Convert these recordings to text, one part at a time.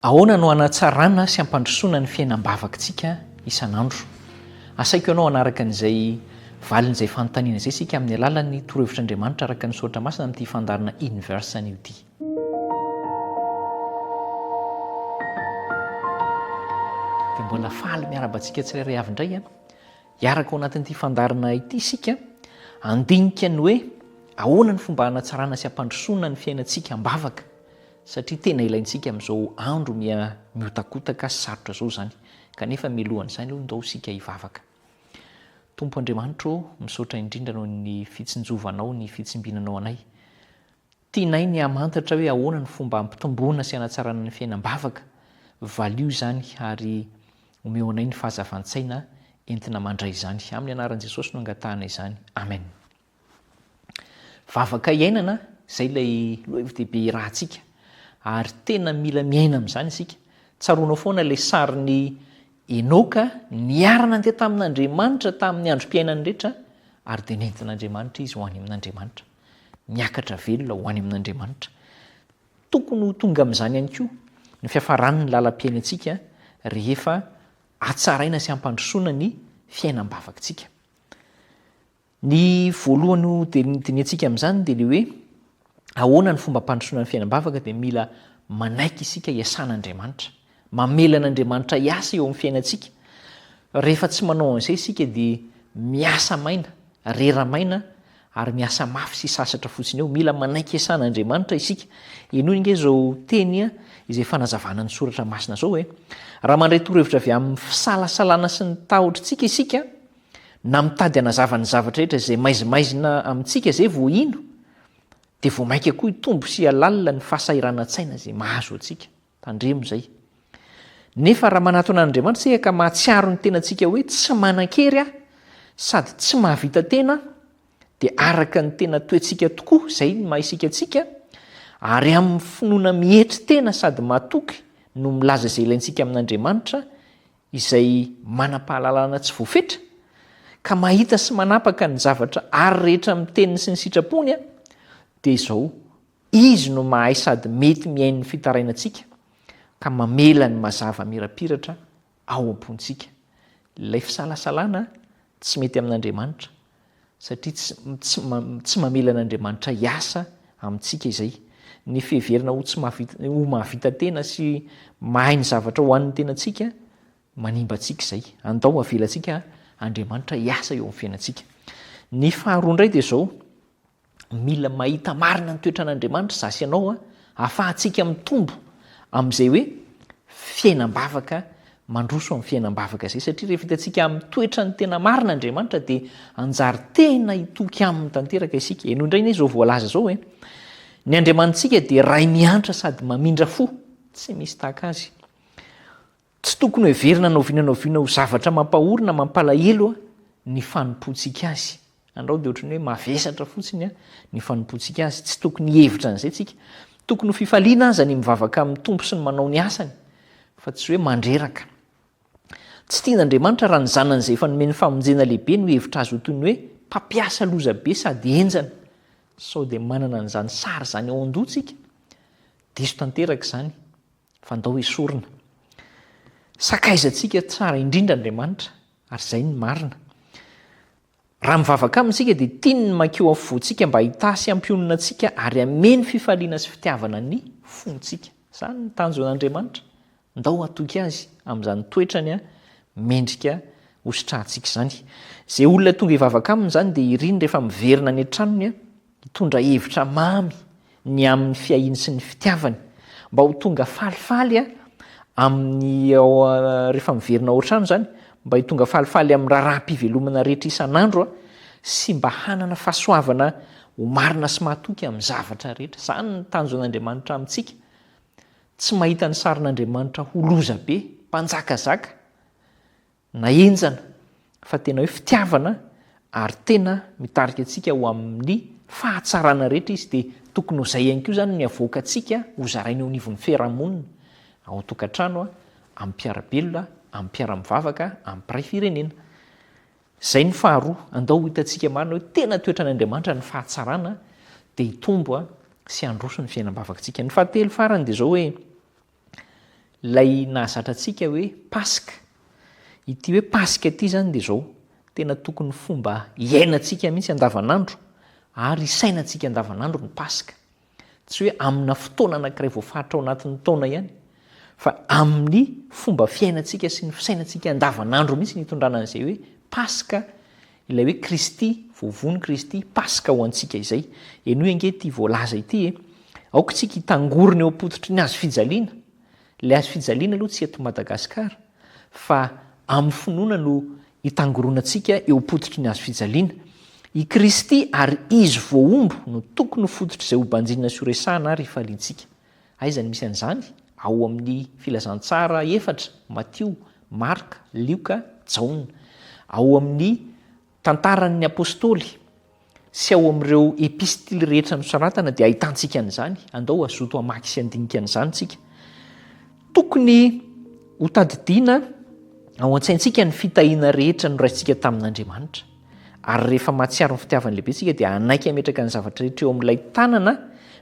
Ahoana no hanatsarana sy hampandrosoana ny fiainam-bavakantsika isan'andro? Asaiko ianao hanaraka an'izay valin'izay fanontaniana izay isika amin'ny alalan'ny torohevitr'Andriamanitra araka ny soatra masina amin'ity fandarina universe an'io ity. Dia mbola faly miarabantsika tsirairay avy indray hiaraka ao anatin'ity fandarina ity isika andinika ny hoe ahoana ny fomba hanatsarana sy hampandrosoana ny fiainantsika am-bavaka, satria tena ilaintsika amin'izao andro miotakotaka sy sarotra izao izany, kanefa milohan'izany ndao isika hivavaka. Tompo Andriamanitra, misaotra indrindra noho ny fitsinjovanao, ny fitsimbinanao anay. Tianay ny hamantatra hoe ahoana ny fomba hampitomboana sy hanatsarana ny fiainam-bavaka. Valio izany ary omeo anay ny fahazavan-tsaina entina mandray izany. Amin'ny anaran'i Jesosy no angatahana izany. Amen. Vavaka iainana, izay ilay lohahevi-dehibe rahantsika. Ary tena mila miaina amin'izany isika. Tsaroanao foana ilay sarin'ny Enoka niarana andeha tamin'Andriamanitra tamin'ny androm-piainany rehetra, ary dia nentin'Andriamanitra izy ho any amin'Andriamanitra. Miakatra velona ho any amin'Andriamanitra. Tokony ho tonga amin'izany ihany koa ny fiafaran'ny lalam-piainantsika rehefa hatsaraina sy hampandrosoana ny fiainam-bavakantsika. Ny voalohany diniantsika amin'izany dia ilay hoe ahoana ny fomba hampandrosoana ny fiainam-bavaka, dia mila manaiky isika iasan'Andriamanitra, mamelan'Andriamanitra hiasa eo amin'ny fiainantsika. Rehefa tsy manao an'izay isika dia miasa maina, rera maina ary miasa mafy sy sasatra fotsiny eo. Mila manaiky iasan'Andriamanitra isika. Eno inge izao teny izay fanazavana ny soratra masina izao hoe raha mandray torohevitra avy amin'ny fisalasalana sy ny tahotritsika isika, na mitady hanazava ny zavatra rehetra izay maizimaizina amintsika izay vao ino, dia vao maika koa hitombo sy halalina ny fahasahiran-tsaina izay mahazo antsika. Tandremo izay. Nefa raha manatona an'Andriamanitra isika ka mahatsiaro ny tenantsika hoe tsy manan-kery sady tsy mahavita tena, dia araka ny tena toetsika tokoa izay mahaisika antsika, ary amin'ny finoana mihetry tena sady mahatoky no milaza izay ilaintsika amin'Andriamanitra izay manam-pahalalana tsy voafetra, ka mahita sy manapaka ny zavatra ary rehetra amin'ny teniny sy ny sitrapony, dia izao izy no mahay sady mety miain'ny fitarainantsika ka mamela ny mazava mirapiratra ao am-pontsika. Ilay fisalasalana tsy mety amin'Andriamanitra satria tsy mamela an'Andriamanitra hiasa amintsika izay. Ny fiheverana ho mahavita tena sy mahay ny zavatra ho an'ny tenantsika manimba antsika izay. Andao avelantsika Andriamanitra hiasa eo amin'ny fiainantsika. Ny faharoa indray dia izao, mila mahita marina ny toetran'Andriamanitra za sy ianao ahafahantsika mitombo amin'izay hoe fiainam-bavaka, mandroso amin'ny fiainam-bavaka izay. Satria rehefa hitantsika amin'ny toetrany tena marina Andriamanitra dia anjary tena hitoky aminy tanteraka isika. Eno indray ne izao voalaza izao hoe ny Andriamanitsika dia ray miantra sady mamindra fo, tsy misy tahaka azy. Tsy tokony heverina naovinanaoviana ho zavatra mampahorina, mampalahelo ny fanompoantsika azy. Andao dia ohatrany hoe mavesatra fotsiny ny fanompoantsika azy. Tsy tokony hevitra an'izay tsika. Tokony ho fifaliana aza ny mivavaka amin'ny tompo sy ny manao ny asany, fa tsy hoe mandreraka. Tsy tian'Andriamanitra raha ny zanany izay efa nomeny famonjena lehibe no hevitra azy ho toy ny hoe mpampiasa loza be sady enjana, sao dia manana an'izany sary izany ao an-dohantsika. Diso tanteraka izany, fa andao esorina. Sakaizantsika tsara indrindra Andriamanitra, ary izay ny marina. Raha mivavaka amintsika dia tiany mankeo amin'ny fotsika mba hitasy hampionana antsika ary hameny fifaliana sy fitiavana ny fontsika. Izany ny tanjo an'Andriamanitra. Ndao atoky azy amin'izany toetrany mendrika hositrahantsika izany. Izay olona tonga hivavaka aminy izany dia iriny rehefa miverina ny an-tranony hitondra hevitra mamy ny amin'ny fiahiny sy ny fitiavany, mba ho tonga falifaly amin'ny rehefa miverina ao an-trano izany, mba hitonga falifaly amin'ny raharaham-pivelomana rehetra isan'andro sy mba hanana fahasoavana ho marina sy mahatoky amin'ny zavatra rehetra. Izany ny tanjo an'Andriamanitra amintsika. Tsy mahita ny sarin'Andriamanitra ho loza be, mpanjakazaka, na enjana, fa tena hoe fitiavana ary tena mitarika antsika ho amin'ny fahatsarana rehetra izy. Dia tokony ho izay ihany koa izany ny avoaka antsika ho zaraina eo anivon'ny fiarahamonina, ao an-tokantrano, amin'ny mpiarabelona, amin'ny mpiara-mivavaka, amin'ny mpiray firenena. Izay ny faharoa, andao hitantsika marina hoe tena toetran'Andriamanitra ny fahatsarana dia hitombo sy handroso ny fiainam-bavakantsika. Ny fahatelo farany dia izao hoe lay nahazatra antsika hoe paska. Ity hoe paska ity zany dia zao tena tokony fomba iainantsika mihitsy andavanandro ary isainantsika andavanandro ny paska. Tsy hoe amina fotoana anankiray voafaritra ao anatin'ny taona ihany, fa amin'ny fomba fiainantsika sy ny fisainantsika andavanandro mihitsy nitondrana an'izay hoe paska, ilay hoe Kristy, vovony Kristy, paska ho antsika izay. Eny hoe ange ty voalaza ity aoka tsika hitangorona eo am-pototry ny hazo fijaliana. Ilay hazo fijaliana aloha tsy eto Madagasikara, fa amin'ny finoana no hitangoronantsika eo am-pototry ny hazo fijaliana. I Kristy ary izy voaombo no tokony fototry izay hobanjinina sy horesahana ary hifaliantsika. Aizany misy an'izany ao amin'ny filazantsara 4, Matio, Marka, Lioka, Jaona. Ao amin'ny tantaran'ny apôstôly sy ao amin'ireo epistily rehetra nosoratana dia ahitantsika an'izany. Andao azoto hamaky sy andinika an'izany tsika. Tokony ho tadidiana ao an-tsaintsika ny fitahiana rehetra noraisitsika tamin'Andriamanitra. Ary rehefa mahatsiaro ny fitiavan'ny lehibe tsika dia anaiky ametraka ny zavatra rehetra eo amin'ilay tanana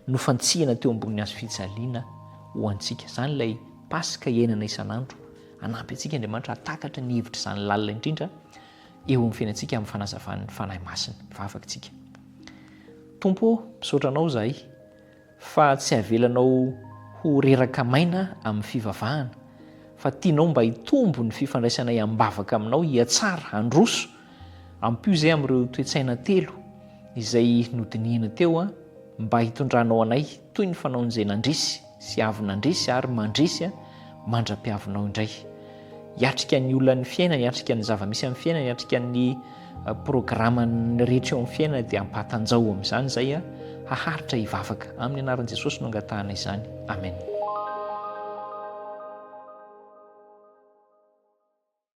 no fantsihana teo ambony hazo fijaliana ho antsika. Zany ilay paska iainana isan'andro. Anampy antsika Andriamanitra hatakatra ny hevitra izany lalina indrindra eo amin'ny fiainantsika amin'ny fanazavan'ny fanahy masina. Vavaka tsika. Tompo, misaotra anao zahay fa tsy avelanao ho reraka maina amin'ny fivavahana, fa tianao mba hitombo ny fifandraisanay ambavaka aminao, hiatsara, handroso, ampio izay amin'ireo toetsaina telo izay nodinihana teo mba hitondranao anay toy ny fanaon'izay nandrisy sy avy nandrisy ary mandrisy mandra-piavinao indray. Hiatrika ny olona ny fiainana, hiatrika ny zava-misy amin'ny fiainana, hiatrika ny programany rehetra eo amin'ny fiainana dia ampatanjao amin'izany izay haharitra hivavaka. Amin'ny anaran'i Jesosy no angatahana izany. Amen.